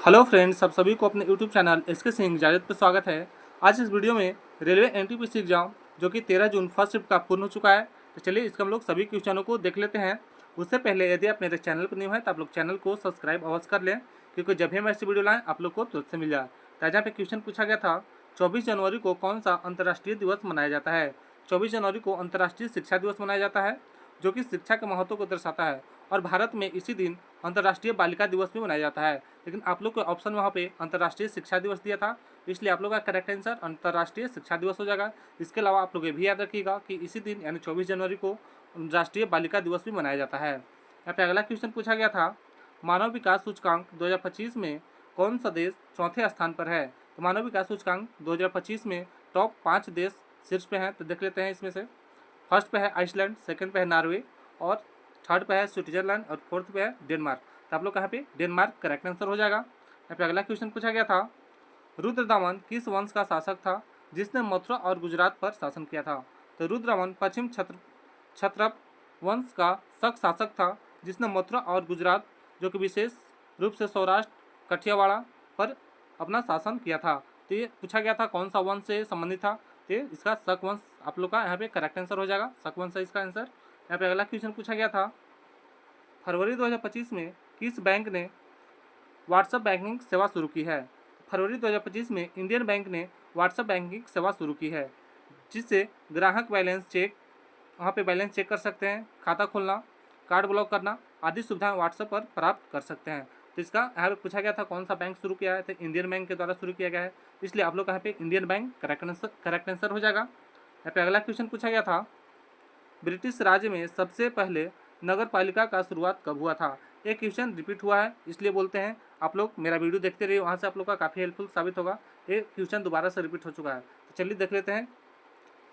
Hello friends, आप सभी को अपने यूट्यूब चैनल एसके सिंह इजाज़त पर स्वागत है। आज इस वीडियो में रेलवे एनटीपीसी एग्जाम जो कि 13 जून फर्स्ट शिफ्ट का पूर्ण हो चुका है, तो चलिए इसके हम लोग सभी क्वेश्चनों को देख लेते हैं। उससे पहले यदि आप मेरे चैनल पर न्यू हैं तो आप लोग चैनल को सब्सक्राइब अवश्य कर लें, क्योंकि जब भी हम ऐसी वीडियो लाएँ आप लोग को तुरंत से मिल जाए। तो यहाँ पे क्वेश्चन पूछा गया था, 24 जनवरी को कौन सा अंतर्राष्ट्रीय दिवस मनाया जाता है। 24 जनवरी को अंतर्राष्ट्रीय शिक्षा दिवस मनाया जाता है, जो कि शिक्षा के महत्व को दर्शाता है। और भारत में इसी दिन अंतर्राष्ट्रीय बालिका दिवस भी मनाया जाता है, लेकिन आप लोग के ऑप्शन में वहाँ पे अंतर्राष्ट्रीय शिक्षा दिवस दिया था, इसलिए आप लोग का करेक्ट आंसर अंतर्राष्ट्रीय शिक्षा दिवस हो जाएगा। इसके अलावा आप लोग ये भी याद रखिएगा कि इसी दिन यानी 24 जनवरी को राष्ट्रीय बालिका दिवस भी मनाया जाता है। यहाँ पे अगला क्वेश्चन पूछा गया था, मानव विकास सूचकांक 2025 में कौन सा देश चौथे स्थान पर है। तो मानव विकास सूचकांक 2025 में टॉप 5 देश शीर्ष पे हैं, तो देख लेते हैं इसमें से। फर्स्ट पे है आइसलैंड, सेकंड पे है नॉर्वे, और थर्ड पे है स्विट्जरलैंड, और फोर्थ पे है डेनमार्क। तो आप लोग यहाँ पे डेनमार्क करेक्ट आंसर हो जाएगा। यहाँ पे अगला क्वेश्चन पूछा गया था, रुद्रदामन किस वंश का शासक था जिसने मथुरा और गुजरात पर शासन किया था। तो रुद्रदामन पश्चिम क्षत्रप वंश का शासक था, जिसने मथुरा और गुजरात जो कि विशेष रूप से सौराष्ट्र कठियावाड़ा पर अपना शासन किया था। तो ये पूछा गया था कौन सा वंश से संबंधित था, तो इसका शक वंश आप लोग का यहाँ पे करेक्ट आंसर हो जाएगा। शक वंश है इसका आंसर। यहाँ पे अगला क्वेश्चन पूछा गया था, फरवरी 2025 में किस बैंक ने व्हाट्सएप बैंकिंग सेवा शुरू की है। फरवरी 2025 में इंडियन बैंक ने व्हाट्सएप बैंकिंग सेवा शुरू की है, जिससे ग्राहक बैलेंस चेक, वहाँ पे बैलेंस चेक कर सकते हैं, खाता खोलना, कार्ड ब्लॉक करना आदि सुविधाएं व्हाट्सएप पर प्राप्त कर सकते हैं। तो इसका यहाँ पे पूछा गया था कौन सा बैंक शुरू किया है, तो इंडियन बैंक के द्वारा शुरू किया गया है, इसलिए आप लोग यहाँ पे इंडियन बैंक करेक्ट आंसर हो जाएगा। यहाँ पे अगला क्वेश्चन पूछा गया था, ब्रिटिश राज्य में सबसे पहले नगर पालिका का शुरुआत कब हुआ था। एक क्वेश्चन रिपीट हुआ है, इसलिए बोलते हैं आप लोग मेरा वीडियो देखते रहिए, वहाँ से आप लोग का काफ़ी हेल्पफुल साबित होगा। ये क्वेश्चन दोबारा से रिपीट हो चुका है, तो चलिए देख लेते हैं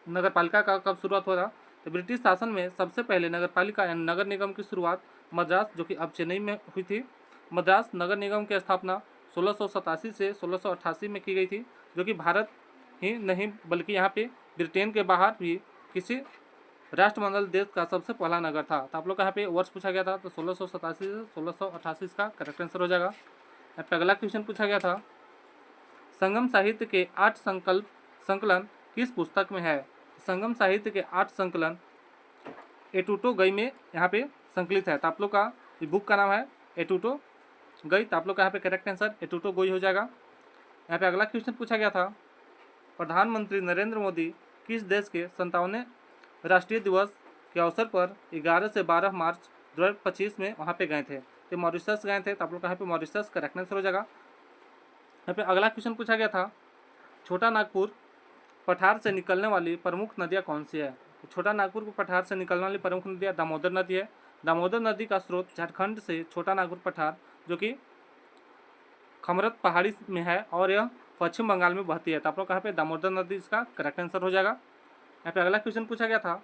नगर पालिका का कब शुरुआत हुआ था। तो ब्रिटिश शासन में सबसे पहले नगर पालिका यानी नगर निगम की शुरुआत मद्रास, जो कि अब चेन्नई में हुई थी। मद्रास नगर निगम की स्थापना 1687 से 1688 में की गई थी, जो कि भारत ही नहीं बल्कि यहाँ पे ब्रिटेन के बाहर भी किसी राष्ट्रमंडल देश का सबसे पहला नगर था। तो आप लोग का यहाँ पे वर्ष पूछा गया था, तो 1687 से 1688 का करेक्ट आंसर हो जाएगा। यहाँ पे अगला क्वेश्चन पूछा गया था, संगम साहित्य के 8 संकलन किस पुस्तक में है। संगम साहित्य के 8 संकलन एटूटो गई में यहाँ पे संकलित है। तो आप लोग का बुक का नाम है एटूटो गई, तो आप लोग का यहाँ पे करेक्ट आंसर एटूटो गई हो जाएगा। यहाँ पे अगला क्वेश्चन पूछा गया था, प्रधानमंत्री नरेंद्र मोदी किस देश के 57वें राष्ट्रीय दिवस के अवसर पर 11 से 12 मार्च 2025 में वहाँ पे गए थे। तो मॉरिशस गए थे, तो आप लोग का यहाँ पे मॉरिशस करेक्ट आंसर हो जाएगा। यहाँ पे अगला क्वेश्चन पूछा गया था, छोटा नागपुर पठार से निकलने वाली प्रमुख नदियाँ कौन सी है। तो छोटा नागपुर को पठार से निकलने वाली प्रमुख नदियाँ दामोदर नदी है। दामोदर नदी का स्रोत झारखंड से छोटा नागपुर पठार, जो कि खमरत पहाड़ी में है, और यह पश्चिम बंगाल में बहती है। तो आप लोग यहाँ पे दामोदर नदी इसका करेक्ट आंसर हो जाएगा। यहाँ पे अगला क्वेश्चन पूछा गया था,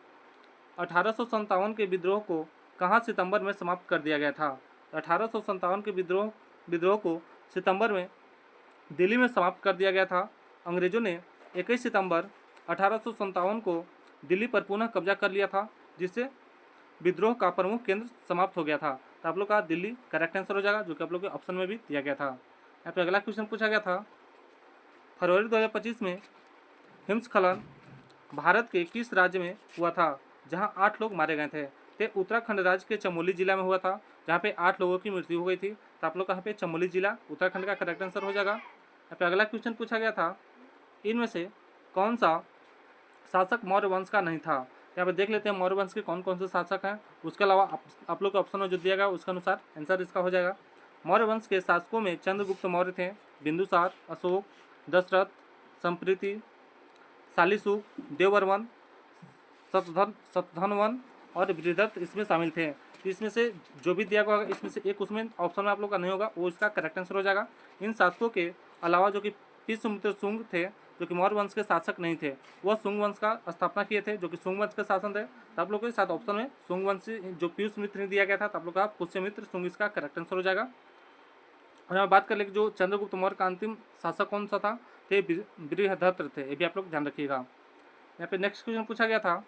1857 के विद्रोह को कहाँ सितंबर में समाप्त कर दिया गया था। 1857 के विद्रोह को सितंबर में दिल्ली में समाप्त कर दिया गया था। अंग्रेजों ने 21 सितंबर 1857 को दिल्ली पर पुनः कब्जा कर लिया था, जिससे विद्रोह का प्रमुख केंद्र समाप्त हो गया था। तो आप लोग का दिल्ली करेक्ट आंसर हो जाएगा, जो कि आप लोग के ऑप्शन में भी दिया गया था। यहाँ पे अगला क्वेश्चन पूछा गया था, फरवरी 2025 में हिमस्खलन भारत के किस राज्य में हुआ था जहां 8 लोग मारे गए थे। तो उत्तराखंड राज्य के चमोली जिला में हुआ था, जहां पे 8 लोगों की मृत्यु हो गई थी। तो आप लोग का यहाँ पे चमोली जिला उत्तराखंड का करेक्ट आंसर हो जाएगा। यहाँ पे अगला क्वेश्चन पूछा गया था, इनमें से कौन सा शासक मौर्य वंश का नहीं था। यहाँ पे देख लेते हैं मौर्य वंश के कौन कौन से शासक हैं। उसके अलावा आप लोग के ऑप्शन में जो दिया गया उसके अनुसार आंसर इसका हो जाएगा। मौर्य वंश के शासकों में चंद्रगुप्त मौर्य थे, बिंदुसार, अशोक, दशरथ, संप्रीति, शालिशुक, देववर्मन, शतधनवन और बृहदत्त इसमें शामिल थे। तो इसमें से जो भी दिया गया होगा इसमें से एक उसमें ऑप्शन में आप लोग का नहीं होगा, वो इसका करेक्ट आंसर हो जाएगा। इन शासकों के अलावा जो कि पुष्यमित्र शुंग थे, जो कि मौर्य वंश के शासक नहीं थे, वह शुंग वंश का स्थापना किए थे, जो कि शुंग वंश के शासन थे। तो आप लोग के साथ ऑप्शन में शुंग वंश जो पुष्यमित्र ने दिया गया था, तो आप लोग का पुष्यमित्र शुंग इसका करेक्ट आंसर हो जाएगा। और यहाँ बात कर ले जो चंद्रगुप्त मौर्य का अंतिम शासक कौन सा था, तो बृहदत्त थे। ये भी आप लोग ध्यान रखिएगा। यहाँ पे नेक्स्ट क्वेश्चन पूछा गया था,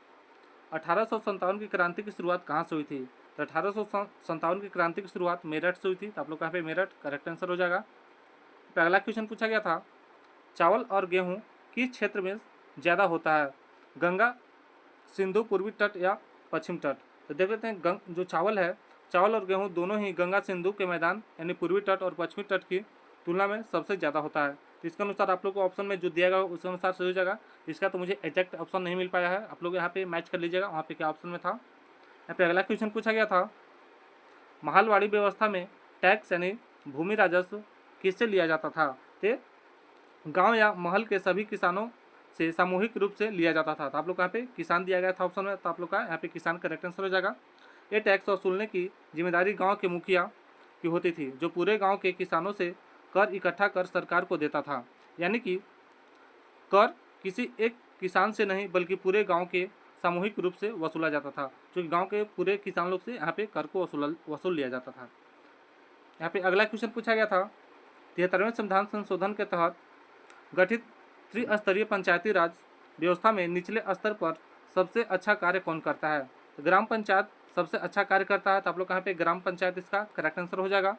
1857 की क्रांति की शुरुआत कहाँ से हुई थी। तो 1857 की क्रांति की शुरुआत मेरठ से हुई थी। तो आप लोग यहाँ पे मेरठ करेक्ट आंसर हो जाएगा। पहला क्वेश्चन पूछा गया था, चावल और गेहूं किस क्षेत्र में ज़्यादा होता है, गंगा, सिंधु पूर्वी तट या पश्चिम तट। तो देख लेते हैं, जो चावल है, चावल और गेहूं दोनों ही गंगा सिंधु के मैदान यानी पूर्वी तट और पश्चिमी तट की तुलना में सबसे ज़्यादा होता है। तो इसके अनुसार आप लोग को ऑप्शन में जो दिया गया उसके अनुसार सही हो जाएगा। इसका तो मुझे एग्जैक्ट ऑप्शन नहीं मिल पाया है, आप लोग यहाँ पे मैच कर लीजिएगा वहाँ पे क्या ऑप्शन में था। यहाँ पे अगला क्वेश्चन पूछा गया था, महलवाड़ी व्यवस्था में टैक्स यानी भूमि राजस्व किससे लिया जाता था। तो गांव या महल के सभी किसानों से सामूहिक रूप से लिया जाता था। तो आप लोग को यहाँ पे किसान दिया गया था ऑप्शन में, तो आप लोग का यहाँ पे किसान करेक्ट आंसर हो जाएगा। ये टैक्स वसूलने की जिम्मेदारी गांव के मुखिया की होती थी, जो पूरे गांव के किसानों से कर इकट्ठा कर सरकार को देता था। यानी कि कर किसी एक किसान से नहीं बल्कि पूरे गांव के सामूहिक रूप से वसूला जाता था, जो गांव के पूरे किसान लोग से यहाँ पे कर को वसूल लिया जाता था। यहाँ पे अगला क्वेश्चन पूछा गया था, 73वें संविधान संशोधन के तहत गठित त्रिस्तरीय पंचायती राज व्यवस्था में निचले स्तर पर सबसे अच्छा कार्य कौन करता है। तो ग्राम पंचायत सबसे अच्छा कार्य करता है, तो आप लोग यहाँ पे ग्राम पंचायत इसका करेक्ट आंसर हो जाएगा।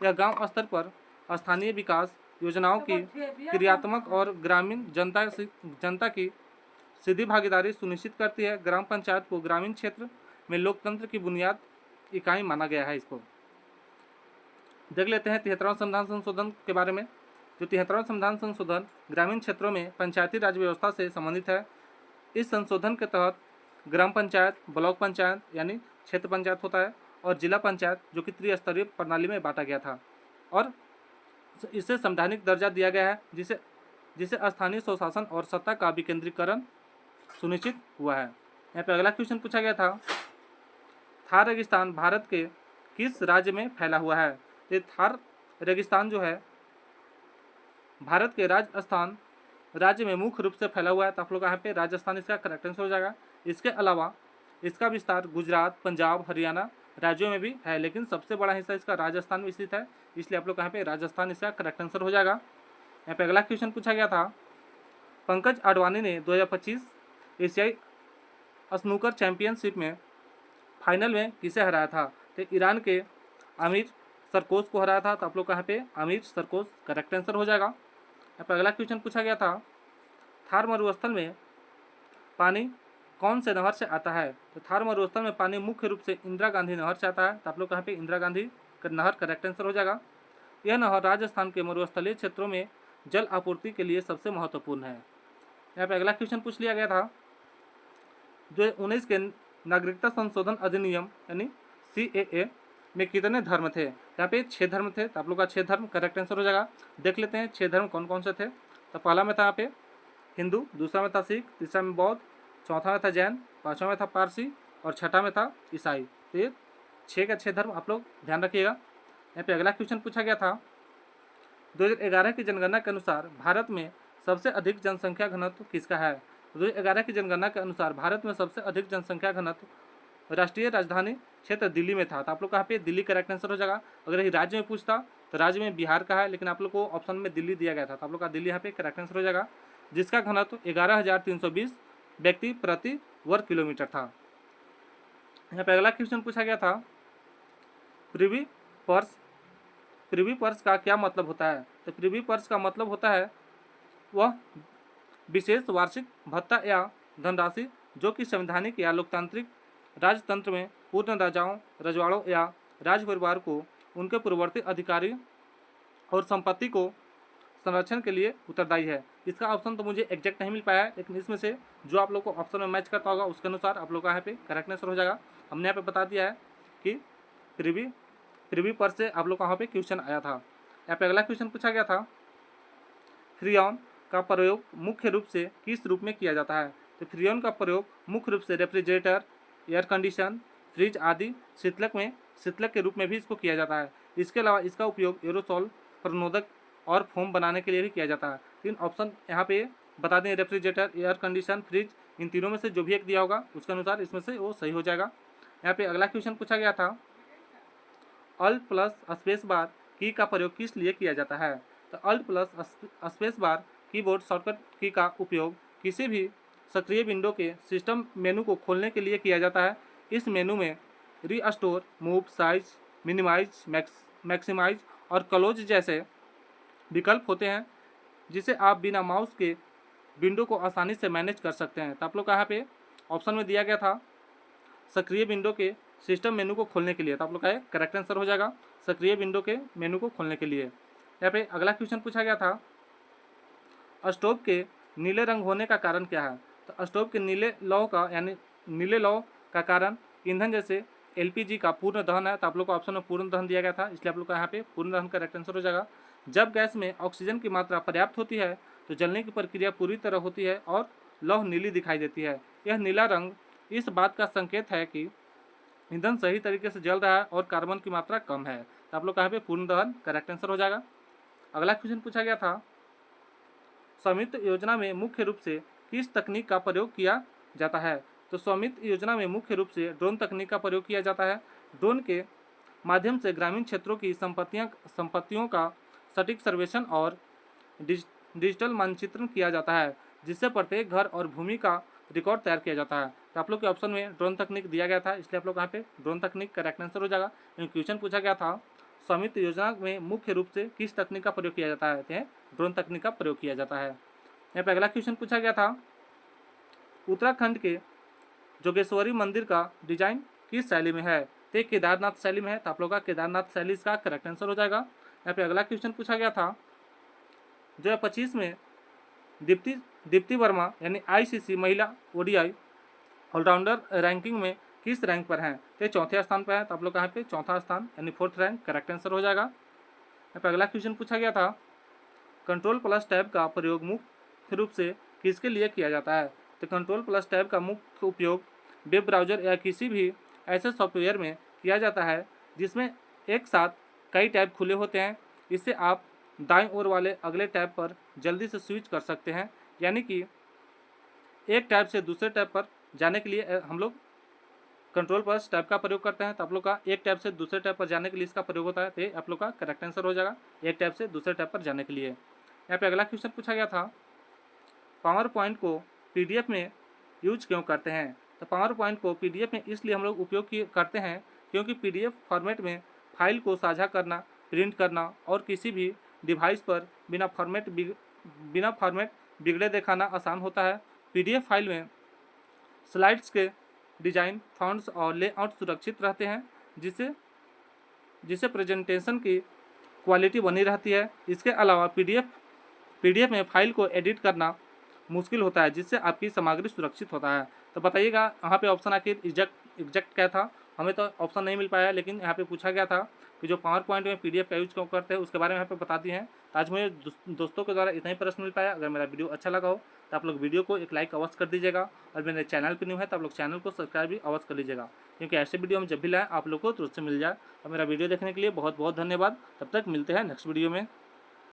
यह गांव स्तर पर स्थानीय विकास योजनाओं की क्रियात्मक और ग्रामीण जनता की सीधी भागीदारी सुनिश्चित करती है। ग्राम पंचायत को ग्रामीण क्षेत्र में लोकतंत्र की बुनियाद इकाई माना गया है। इसको देख लेते हैं 73वां संविधान संशोधन के बारे में। जो 73वां संविधान संशोधन ग्रामीण क्षेत्रों में पंचायती राज व्यवस्था से संबंधित है। इस संशोधन के तहत ग्राम पंचायत, ब्लॉक पंचायत यानी क्षेत्र पंचायत होता है, और जिला पंचायत जो कि त्रिस्तरीय प्रणाली में बांटा गया था, और इसे संवैधानिक दर्जा दिया गया है, जिसे स्थानीय स्वशासन और सत्ता का विकेंद्रीकरण सुनिश्चित हुआ है। यहाँ पे अगला क्वेश्चन पूछा गया था, थार रेगिस्तान भारत के किस राज्य में फैला हुआ है। ये थार रेगिस्तान जो है भारत के राजस्थान राज्य में मुख्य रूप से फैला हुआ है, तो आप लोग यहाँ पे राजस्थान इसका करेक्ट आंसर हो जाएगा। इसके अलावा इसका विस्तार गुजरात, पंजाब, हरियाणा राज्यों में भी है, लेकिन सबसे बड़ा हिस्सा इसका राजस्थान में स्थित है, इसलिए आप लोग यहाँ पे राजस्थान इसका करेक्ट आंसर हो जाएगा। यहाँ पे अगला क्वेश्चन पूछा गया था, पंकज आडवाणी ने 2025 एशियाई स्नूकर चैंपियनशिप में फाइनल में किसे हराया था। तो ईरान के आमिर सरकोश को हराया था, तो आप लोग यहाँ पे आमिर सरकोश करेक्ट आंसर हो जाएगा। यहाँ पे अगला क्वेश्चन पूछा गया था, थार मरुस्थल में पानी कौन से नहर से आता है। तो थार मरुस्थल में पानी मुख्य रूप से इंदिरा गांधी नहर से आता है, तो आप लोग यहाँ पे इंदिरा गांधी नहर करेक्ट आंसर हो जाएगा। यह नहर राजस्थान के मरुस्थलीय क्षेत्रों में जल आपूर्ति के लिए सबसे महत्वपूर्ण है। यहाँ पे अगला क्वेश्चन पूछ लिया गया था, जो 19 के नागरिकता संशोधन अधिनियम यानी CAA में कितने धर्म थे। यहाँ पे 6 धर्म थे, तो आप लोग का 6 धर्म करेक्ट आंसर हो जाएगा। देख लेते हैं 6 धर्म कौन कौन से थे। तो पहला में था यहाँ पे हिंदू, दूसरा में था सिख, तीसरा में बौद्ध, चौथा में था जैन, पाँचवा में था पारसी और छठा में था ईसाई। तो ये 6 का 6 धर्म आप लोग ध्यान रखिएगा। यहाँ पे अगला क्वेश्चन पूछा गया था, 2011 की जनगणना के अनुसार भारत में सबसे अधिक जनसंख्या घनत्व किसका है। 2011 की जनगणना के अनुसार भारत में सबसे अधिक जनसंख्या घनत्व राष्ट्रीय राजधानी क्षेत्र दिल्ली में था, तो आप लोग का यहाँ पे दिल्ली करेक्ट आंसर हो जाएगा। अगर ये राज्य में पूछता तो राज्य में बिहार का है, लेकिन आप लोग को ऑप्शन में दिल्ली दिया गया था, तो आप लोग का दिल्ली यहाँ पे करेक्ट आंसर हो जाएगा, जिसका घनत्व 11,320 व्यक्ति प्रति वर्ग किलोमीटर था। यहाँ पे अगला क्वेश्चन पूछा गया था, प्रिवी पर्स का क्या मतलब होता है। तो प्रिवी पर्स का मतलब होता है वह विशेष वार्षिक भत्ता या धनराशि जो कि संवैधानिक या लोकतांत्रिक राजतंत्र में पूर्ण राजाओं, रजवाड़ों या राज परिवार को उनके पूर्ववर्ती अधिकारी और संपत्ति को संरक्षण के लिए उत्तरदायी है। इसका ऑप्शन तो मुझे एग्जैक्ट नहीं मिल पाया है, लेकिन इसमें से जो आप लोग को ऑप्शन में मैच करता होगा उसके अनुसार आप लोग का यहाँ पे करेक्ट आंसर हो जाएगा। हमने यहाँ पे बता दिया है कि प्रिवी पर्स से आप लोग का यहाँ पे क्वेश्चन आया था। यहाँ पे अगला क्वेश्चन पूछा गया था, फ्रीऑन का प्रयोग मुख्य रूप से किस रूप में किया जाता है। तो फ्रीऑन का प्रयोग मुख्य रूप से रेफ्रिजरेटर, एयर कंडीशन, फ्रिज आदि शीतलक के रूप में भी इसको किया जाता है। इसके अलावा इसका उपयोग एरोसोल, प्रणोदक और फोम बनाने के लिए भी किया जाता है। 3 ऑप्शन यहाँ पे बता दें, रेफ्रिजरेटर, एयर कंडीशन, फ्रिज, इन तीनों में से जो भी एक दिया होगा उसके अनुसार इसमें से वो सही हो जाएगा। यहाँ पे अगला क्वेश्चन पूछा गया था, अल्ट प्लस स्पेस बार की का प्रयोग किस लिए किया जाता है। तो alt plus space bar keyboard shortcut की का उपयोग किसी भी सक्रिय विंडो के सिस्टम मेनू को खोलने के लिए किया जाता है। इस मेनू में restore, move, size, minimize, maximize और क्लोज जैसे विकल्प होते हैं जिसे आप बिना माउस के विंडो को आसानी से मैनेज कर सकते हैं। तो आप लोग का यहाँ पे ऑप्शन में दिया गया था सक्रिय विंडो के सिस्टम मेनू को खोलने के लिए। तो आप लोग का करेक्ट आंसर हो जाएगा सक्रिय विंडो के मेनू को खोलने के लिए। यहाँ पे अगला क्वेश्चन पूछा गया था स्टोव के नीले रंग होने का कारण क्या है। तो स्टोव के नीले लौ का यानी नीले लौ का कारण ईंधन जैसे एलपीजी का पूर्ण दहन है। तो आप लोग को ऑप्शन में पूर्ण दहन दिया गया था, इसलिए आप लोग का यहाँ पे पूर्ण दहन करेक्ट आंसर हो जाएगा। जब गैस में ऑक्सीजन की मात्रा पर्याप्त होती है तो जलने की प्रक्रिया पूरी तरह होती है और लौह नीली दिखाई देती है। यह नीला रंग इस बात का संकेत है कि ईंधन सही तरीके से जल रहा है और कार्बन की मात्रा कम है। तो आप लोग का यहाँ पे पूर्ण दहन करेक्ट आंसर हो जाएगा। अगला क्वेश्चन पूछा गया था स्वामित्व योजना में मुख्य रूप से किस तकनीक का प्रयोग किया जाता है। तो स्वामित्व योजना में मुख्य रूप से ड्रोन तकनीक का प्रयोग किया जाता है। ड्रोन के माध्यम से ग्रामीण क्षेत्रों की संपत्तियों का सटीक सर्वेक्षण और डिजिटल मानचित्रण किया जाता है, जिससे प्रत्येक घर और भूमि का रिकॉर्ड तैयार किया जाता है। तो आप लोग के ऑप्शन में ड्रोन तकनीक दिया गया था, इसलिए आप लोग यहाँ पे ड्रोन तकनीक करेक्ट आंसर हो जाएगा। क्वेश्चन पूछा गया था स्वामित्व योजना में मुख्य रूप से किस तकनीक का प्रयोग किया जाता है। ड्रोन तकनीक का प्रयोग किया जाता है। यहाँ पे अगला क्वेश्चन पूछा गया था उत्तराखंड के जोगेश्वरी मंदिर का डिजाइन किस शैली में है। तो केदारनाथ शैली में है। तो आप लोग का केदारनाथ शैली इसका करेक्ट आंसर हो जाएगा। यहाँ पे अगला क्वेश्चन पूछा गया था 2025 में दीप्ति वर्मा यानी आईसीसी महिला ओडीआई ऑलराउंडर रैंकिंग में किस रैंक पर हैं। तो चौथे स्थान पर है। तो आप लोग यहाँ पे चौथा स्थान यानी 4th रैंक करेक्ट आंसर हो जाएगा। यहाँ पे अगला क्वेश्चन पूछा गया था कंट्रोल प्लस टैब का प्रयोग मुख्य रूप से किसके लिए किया जाता है। तो कंट्रोल प्लस टैब का मुख्य उपयोग वेब ब्राउज़र या किसी भी ऐसे सॉफ्टवेयर में किया जाता है जिसमें एक साथ कई टैब खुले होते हैं। इससे आप दाईं ओर वाले अगले टैब पर जल्दी से स्विच कर सकते हैं, यानी कि एक टैब से दूसरे टैब पर जाने के लिए हम लोग कंट्रोल प्लस टैब का प्रयोग करते हैं। तो आप लोग का एक टैब से दूसरे टैब पर जाने के लिए इसका प्रयोग होता है। तो आप लोग का करेक्ट आंसर हो जाएगा एक टैब से दूसरे टैब पर जाने के लिए। यहाँ पे अगला क्वेश्चन पूछा गया था पावर पॉइंट को पीडीएफ में यूज क्यों करते हैं। तो पावर पॉइंट को पीडीएफ में इसलिए हम लोग उपयोग करते हैं क्योंकि पीडीएफ फॉर्मेट में फाइल को साझा करना, प्रिंट करना और किसी भी डिवाइस पर बिना फॉर्मेट बिगड़े दिखाना आसान होता है। पीडीएफ फाइल में स्लाइड्स के डिजाइन, फॉन्ट्स और लेआउट सुरक्षित रहते हैं, जिससे प्रेजेंटेशन की क्वालिटी बनी रहती है। इसके अलावा पीडीएफ में फाइल को एडिट करना मुश्किल होता है, जिससे आपकी सामग्री सुरक्षित होता है। तो बताइएगा यहाँ पे ऑप्शन आखिर एग्जैक्ट क्या था। हमें तो ऑप्शन नहीं मिल पाया, लेकिन यहाँ पे पूछा गया था कि जो पावर पॉइंट में पीडीएफ का यूज क्यों करते हैं उसके बारे में यहाँ पे बता दिए हैं। तो आज मुझे दोस्तों के द्वारा इतना ही प्रश्न मिल पाया। अगर मेरा वीडियो अच्छा लगा हो तो आप लोग वीडियो को एक लाइक अवश्य कर दीजिएगा, और मेरे चैनल पर न्यू है तो आप लोग चैनल को सब्सक्राइब भी अवश्य कर लीजिएगा, क्योंकि ऐसे वीडियो हम जब भी लाएँ आप लोग को तुरंत से मिल जाए। और मेरा वीडियो देखने के लिए बहुत बहुत धन्यवाद। तब तक मिलते हैं नेक्स्ट वीडियो में।